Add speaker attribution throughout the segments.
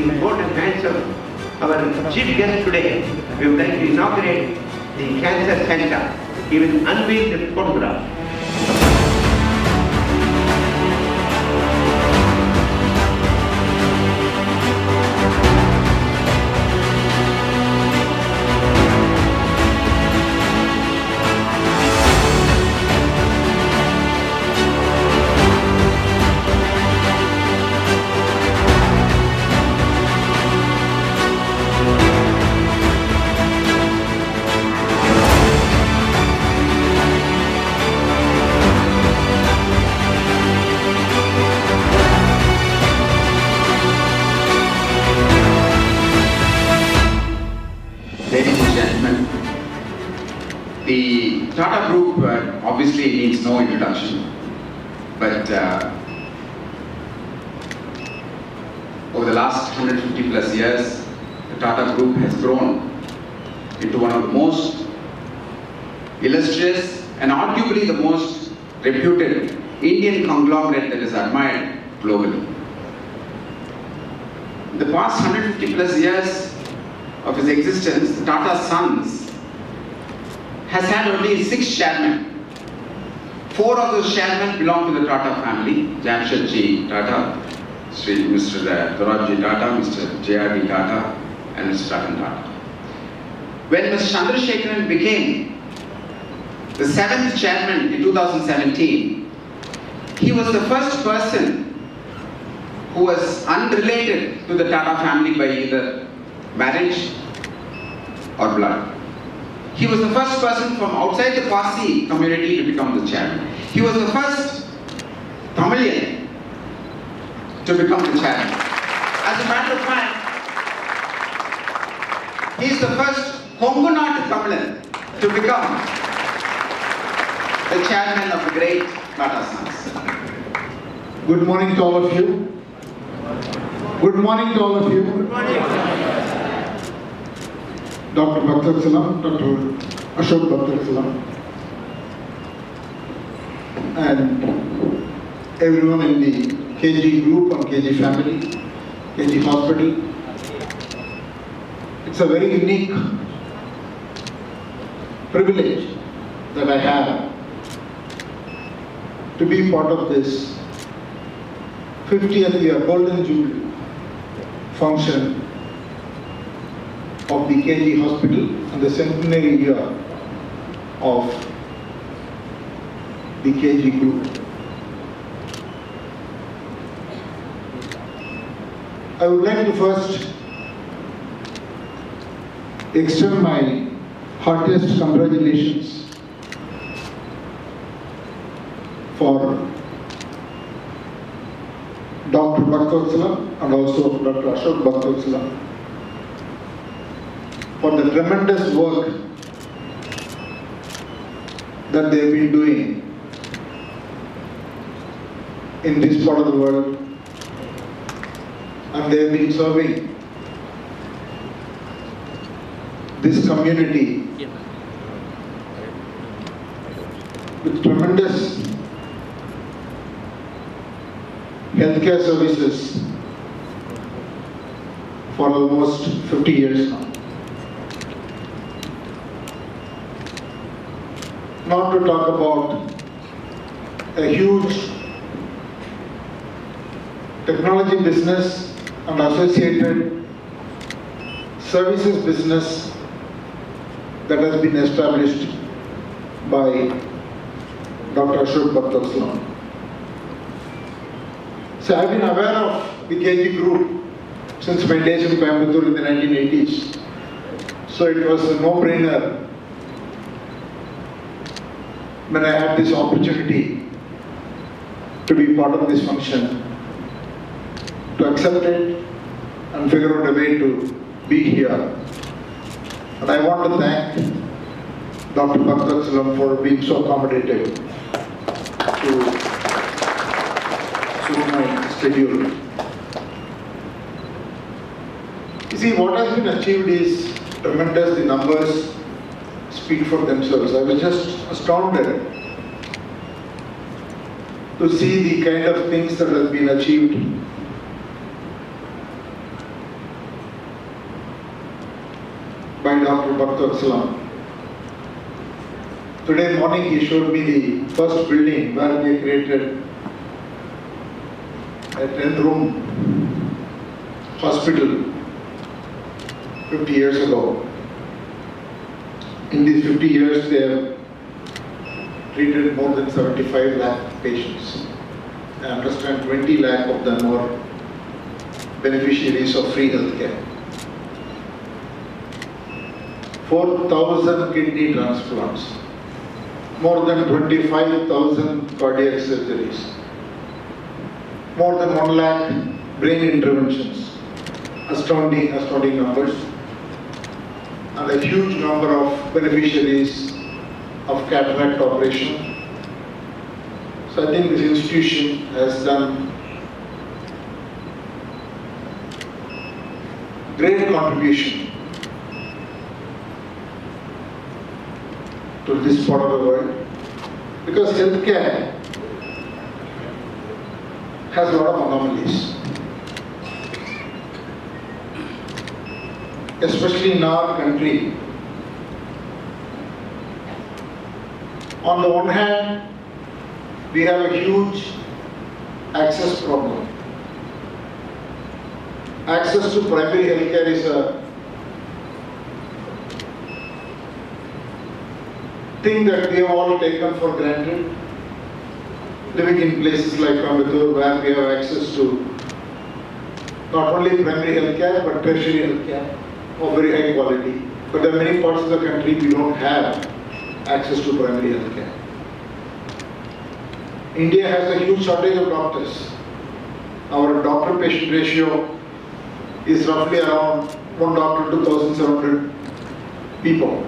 Speaker 1: the golden hands of our chief guest today, we would like to inaugurate the Cancer Center. He will unveil the photograph.
Speaker 2: Ladies and gentlemen, the Tata Group obviously needs no introduction, but over the last 150 plus years, the Tata Group has grown into one of the most illustrious and arguably the most reputed Indian conglomerate that is admired globally. In the past 150 plus years of his existence, the Tata Sons has had only 6 chairmen. 4 of those chairmen belong to the Tata family: Jamshedji Tata, Mr. Dorabji Tata, Mr. J.R.D. Tata, and Mr. Ratan Tata. When Mr. Chandrasekharan became the 7th chairman in 2017, he was the first person who was unrelated to the Tata family by either marriage or blood. He was the first person from outside the Parsi community to become the chairman. He was the first Tamilian to become the chairman. As a matter of fact, he is the first Kongunat Tamilan to become the chairman of the great Tata Sons.
Speaker 3: Good morning to all of you. Good morning to all of you.
Speaker 1: Good morning.
Speaker 3: Dr. Bhaktavatsala, Dr. Ashok Bhaktavatsala, and everyone in the KG group and KG family, KG hospital. It's a very unique privilege that I have to be part of this 50th year Golden Jubilee function of the KG hospital and the centenary year of the KG group. I would like to first extend my heartiest congratulations for Dr. Bhaktavatsala and also Dr. Ashok Bhaktavatsala for the tremendous work that they have been doing in this part of the world, and they have been serving this community with tremendous healthcare services for almost 50 years now. Not to talk about a huge technology business and associated services business that has been established by Dr. Ashok Bhaktavatsala. So I have been aware of the KG group since my days in Coimbatore in the 1980s. So it was a no-brainer when I had this opportunity to be part of this function, to accept it and figure out a way to be here. And I want to thank Dr. Bhaktavatsala for being so accommodative to suit my schedule. You see, what has been achieved is tremendous. The numbers speak for themselves. I was just astounded to see the kind of things that have been achieved my Dr. Bhakta Salam. Today morning he showed me the first building where they created a 10-room hospital 50 years ago. In these 50 years they have treated more than 75 lakh patients. I understand 20 lakh of them are beneficiaries of free healthcare. 4,000 kidney transplants, more than 25,000 cardiac surgeries, more than 1 lakh brain interventions, astounding numbers, and a huge number of beneficiaries of cataract operation. So I think this institution has done great contribution to this part of the world, because healthcare has a lot of anomalies, especially in our country. On the one hand, we have a huge access problem. Access to primary healthcare is a thing that we have all taken for granted. Living in places like Coimbatore, where we have access to not only primary healthcare but tertiary healthcare of very high quality. But there are many parts of the country we don't have access to primary healthcare. India has a huge shortage of doctors. Our doctor-patient ratio is roughly around 1 doctor to 1,700 people,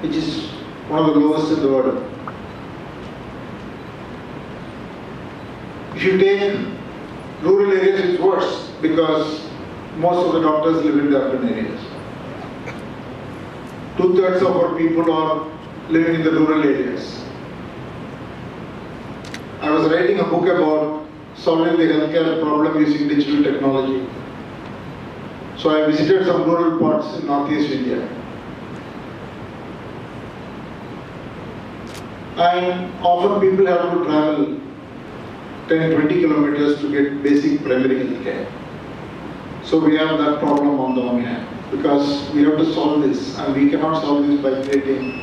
Speaker 3: which is one of the lowest in the world. If you take rural areas, it's worse because most of the doctors live in the urban areas. 2/3 of our people are living in the rural areas. I was writing a book about solving the healthcare problem using digital technology. So I visited some rural parts in Northeast India. And often people have to travel 10-20 kilometers to get basic primary health care. So we have that problem on the one hand, because we have to solve this, and we cannot solve this by creating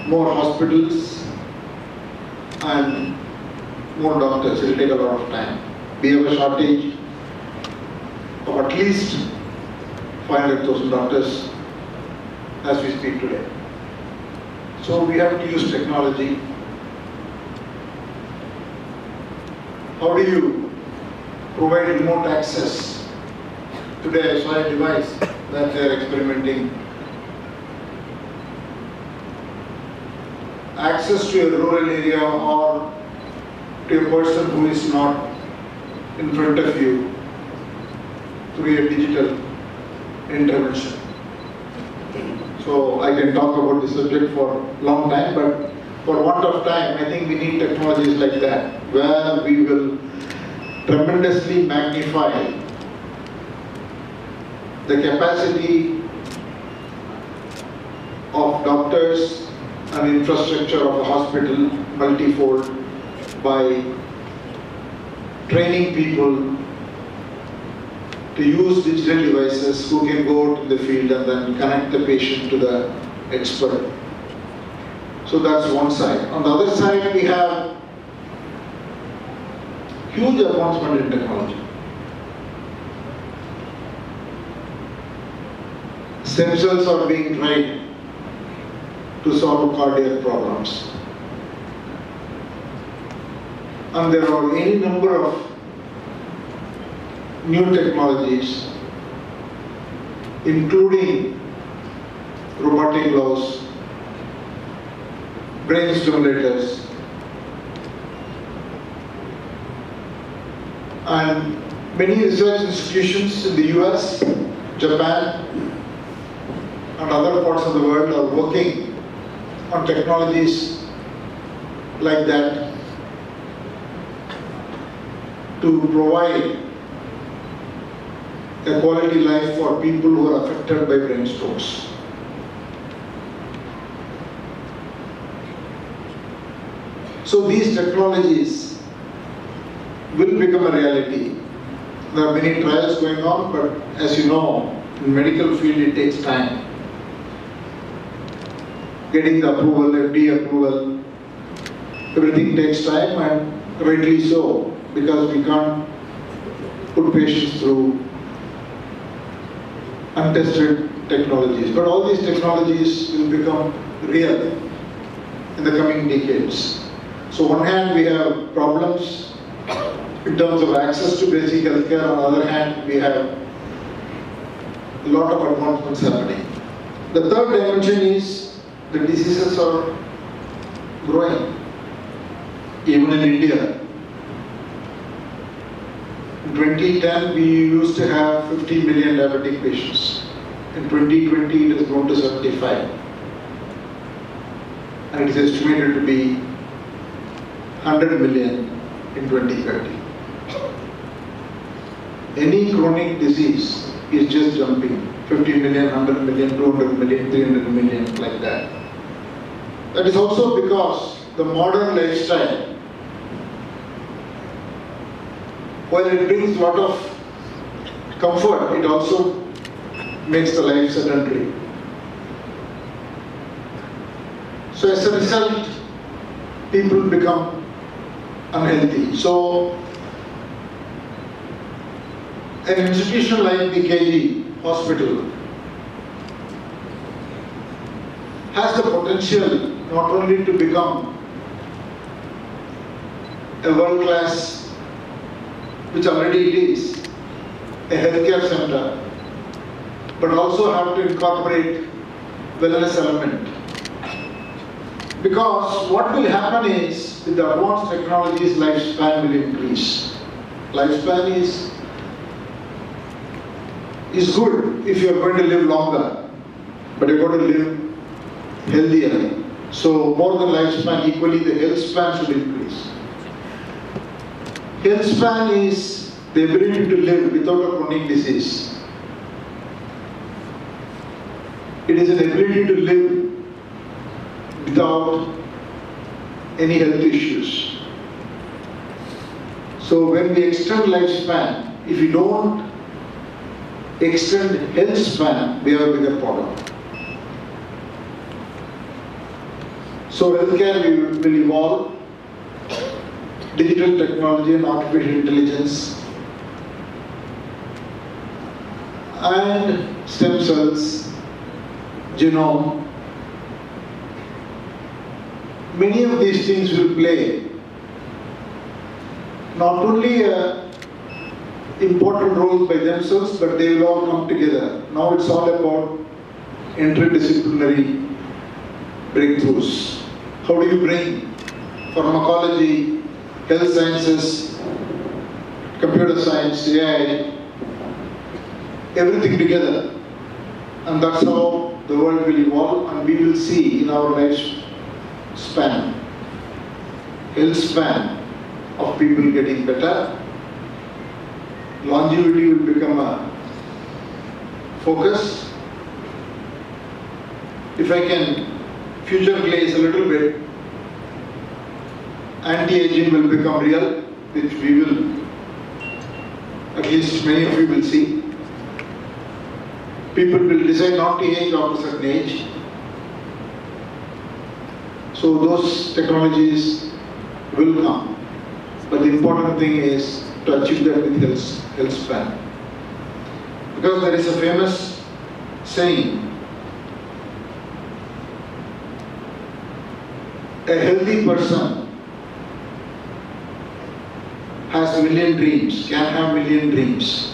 Speaker 3: more hospitals and more doctors. It will take a lot of time. We have a shortage of at least 500,000 doctors as we speak today. So we have to use technology. How do you provide remote access? Today I saw a device that they are experimenting. Access to a rural area or to a person who is not in front of you through a digital intervention. So I can talk about this subject for a long time, but for want of time, I think we need technologies like that, where we will tremendously magnify the capacity of doctors and infrastructure of a hospital multifold by training people to use digital devices who can go to the field and then connect the patient to the expert. So that's one side. On the other side, we have huge advancement in technology. Stem cells are being tried to solve cardiac problems. And there are any number of new technologies, including robotic gloves, brain stimulators, and many research institutions in the US, Japan, and other parts of the world are working on technologies like that to provide a quality life for people who are affected by brain strokes. So these technologies will become a reality. There are many trials going on, but as you know, in medical field it takes time. Getting the approval, FDA approval, everything takes time, and rightly so, because we can't put patients through untested technologies. But all these technologies will become real in the coming decades. So on one hand we have problems in terms of access to basic healthcare, on the other hand we have a lot of advancements happening. The third dimension is the diseases are growing. Even in India, in 2010 we used to have 50 million diabetic patients. In 2020 it has grown to 75. And it is estimated to be 100 million in 2030. Any chronic disease is just jumping. 50 million, 100 million, 200 million, 300 million, like that. That is also because the modern lifestyle, while it brings a lot of comfort, it also makes the life sedentary. So as a result, people become unhealthy. So an institution like the KG hospital has the potential not only to become a world-class, which already it is, a healthcare center, but also have to incorporate wellness element. Because what will happen is, with the advanced technologies, lifespan will increase. Lifespan is good if you are going to live longer, but you're going to live healthier. So more than lifespan, equally the health span should increase. Health span is the ability to live without a chronic disease. It is an ability to live without any health issues. So when we extend lifespan, if we don't extend health span, we have a bigger problem. So healthcare will evolve, digital technology and artificial intelligence, and stem cells, genome. Many of these things will play not only important roles by themselves, but they will all come together. Now it's all about interdisciplinary breakthroughs. How do you bring pharmacology, health sciences, computer science, AI, everything together? And that's how the world will evolve, and we will see in our lifespan, health span of people getting better. Longevity will become a focus. If I can future glaze a little bit, anti-aging will become real, which we will, at least many of you will see. People will decide not to age after a certain age. So those technologies will come. But the important thing is to achieve that with health span. Because there is a famous saying, a healthy person has a million dreams, can have million dreams.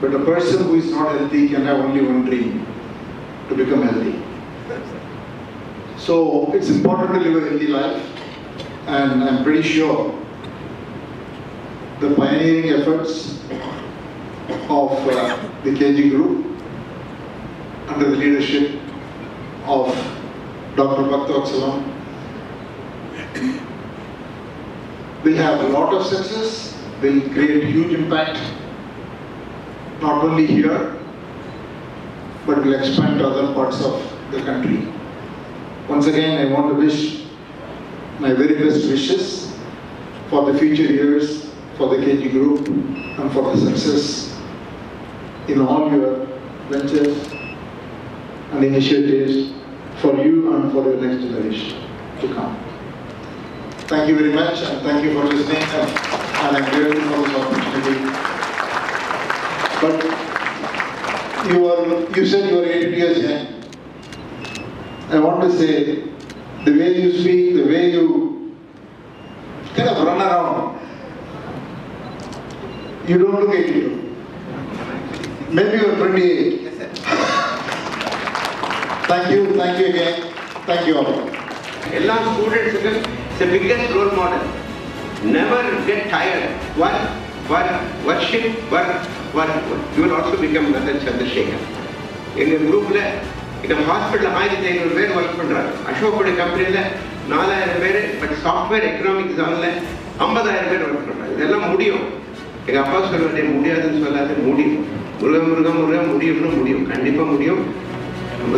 Speaker 3: But a person who is not healthy can have only one dream, to become healthy. So it's important to live a healthy life, and I'm pretty sure the pioneering efforts of the KG group under the leadership of Dr. Bhaktavatsala will have a lot of success, will create huge impact, not only here, but will expand to other parts of the country. Once again, I want to wish my very best wishes for the future years for the KG Group and for the success in all your ventures and initiatives for you and for your next generation to come. Thank you very much, and thank you for listening, and I'm grateful for this opportunity. But you said you are 80 years young. I want to say, the way you speak, the way you kind of run around, you don't look 82. Maybe you are 28. Thank you again. Thank you all.
Speaker 1: All students is the biggest role model. Never get tired. Work shift, work. You will also become Ratan Chandrasekhar. In a group, in a hospital, 1500 பேர் work பண்றாங்க. அசோகோட கம்பெனில 4000 பேர், but software economic ஜோன்ல 50000 பேர் work பண்றாங்க. இதெல்லாம் முடியும். எங்க அப்பா சொல்வாரு, முடியாதுன்னு சொல்லாத, முடியும். முருகன் முடியும், கண்டிப்பா முடியும். நம்ம